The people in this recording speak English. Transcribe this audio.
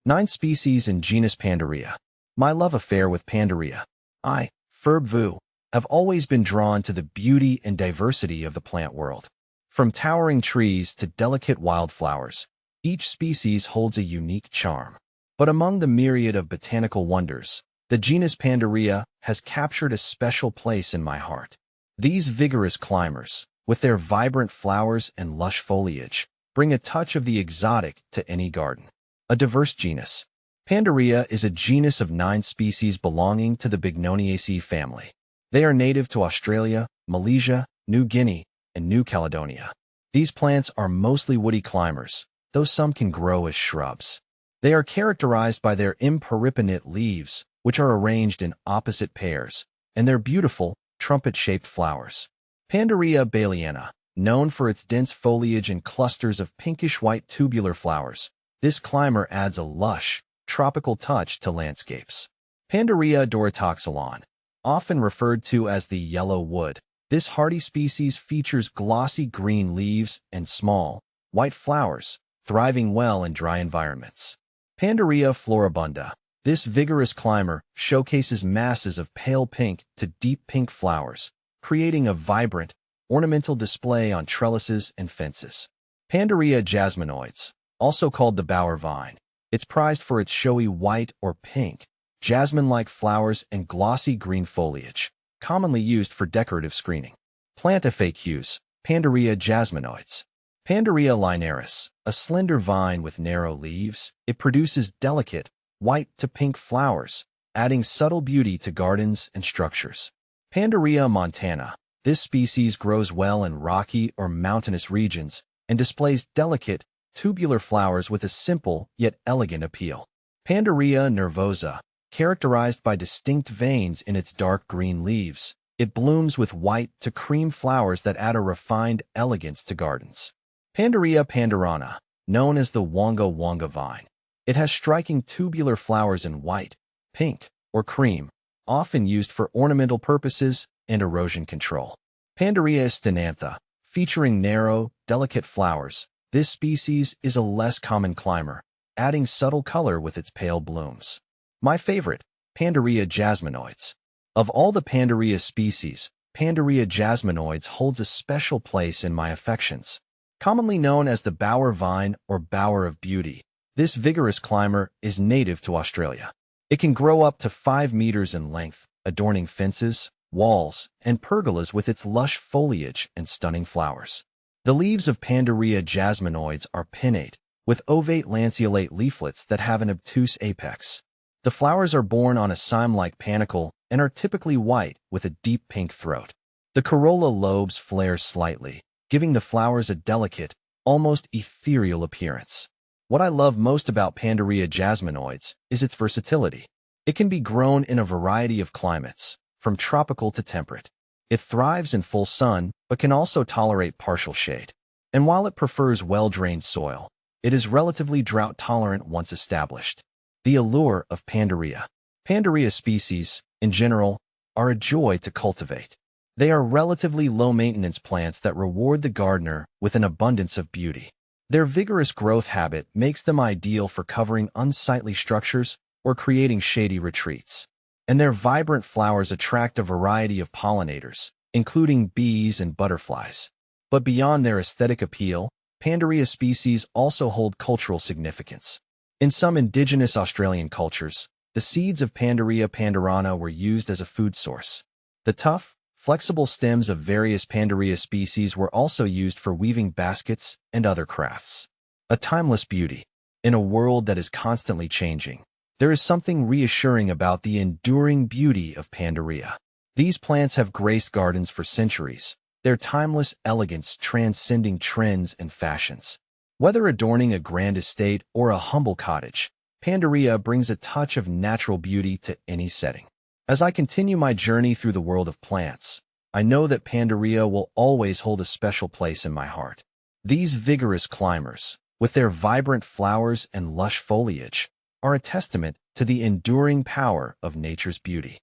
9 species in genus Pandorea. My love affair with Pandorea. I, Ferb Vu, have always been drawn to the beauty and diversity of the plant world. From towering trees to delicate wildflowers, each species holds a unique charm. But among the myriad of botanical wonders, the genus Pandorea has captured a special place in my heart. These vigorous climbers, with their vibrant flowers and lush foliage, bring a touch of the exotic to any garden. A diverse genus. Pandorea is a genus of 9 species belonging to the Bignoniaceae family. They are native to Australia, Malaysia, New Guinea, and New Caledonia. These plants are mostly woody climbers, though some can grow as shrubs. They are characterized by their imparipenate leaves, which are arranged in opposite pairs, and their beautiful, trumpet-shaped flowers. Pandorea baeliana, known for its dense foliage and clusters of pinkish-white tubular flowers, this climber adds a lush, tropical touch to landscapes. Pandorea doritoxylon, often referred to as the yellow wood, this hardy species features glossy green leaves and small, white flowers, thriving well in dry environments. Pandorea floribunda, this vigorous climber showcases masses of pale pink to deep pink flowers, creating a vibrant, ornamental display on trellises and fences. Pandorea jasminoides, also called the bower vine, it's prized for its showy white or pink, jasmine-like flowers and glossy green foliage, commonly used for decorative screening. Plantifacues, Pandorea jasminoides. Pandorea linearis, a slender vine with narrow leaves, it produces delicate, white to pink flowers, adding subtle beauty to gardens and structures. Pandorea montana, this species grows well in rocky or mountainous regions and displays delicate, tubular flowers with a simple yet elegant appeal. Pandorea nervosa, characterized by distinct veins in its dark green leaves, it blooms with white to cream flowers that add a refined elegance to gardens. Pandorea pandorana, known as the wonga wonga vine. It has striking tubular flowers in white, pink, or cream, often used for ornamental purposes and erosion control. Pandorea stenantha, featuring narrow, delicate flowers, this species is a less common climber, adding subtle color with its pale blooms. My favorite, Pandorea jasminoides. Of all the Pandorea species, Pandorea jasminoides holds a special place in my affections. Commonly known as the bower vine or bower of beauty, this vigorous climber is native to Australia. It can grow up to 5 meters in length, adorning fences, walls, and pergolas with its lush foliage and stunning flowers. The leaves of Pandorea jasminoides are pinnate, with ovate lanceolate leaflets that have an obtuse apex. The flowers are borne on a cyme-like panicle and are typically white with a deep pink throat. The corolla lobes flare slightly, giving the flowers a delicate, almost ethereal appearance. What I love most about Pandorea jasminoides is its versatility. It can be grown in a variety of climates, from tropical to temperate. It thrives in full sun, but can also tolerate partial shade. And while it prefers well-drained soil, it is relatively drought-tolerant once established. The allure of Pandorea. Pandorea species, in general, are a joy to cultivate. They are relatively low-maintenance plants that reward the gardener with an abundance of beauty. Their vigorous growth habit makes them ideal for covering unsightly structures or creating shady retreats. And their vibrant flowers attract a variety of pollinators, including bees and butterflies. But beyond their aesthetic appeal, Pandorea species also hold cultural significance. In some indigenous Australian cultures, the seeds of Pandorea pandorana were used as a food source. The tough, flexible stems of various Pandorea species were also used for weaving baskets and other crafts. A timeless beauty. In a world that is constantly changing, there is something reassuring about the enduring beauty of Pandorea. These plants have graced gardens for centuries, their timeless elegance transcending trends and fashions. Whether adorning a grand estate or a humble cottage, Pandorea brings a touch of natural beauty to any setting. As I continue my journey through the world of plants, I know that Pandorea will always hold a special place in my heart. These vigorous climbers, with their vibrant flowers and lush foliage, are a testament to the enduring power of nature's beauty.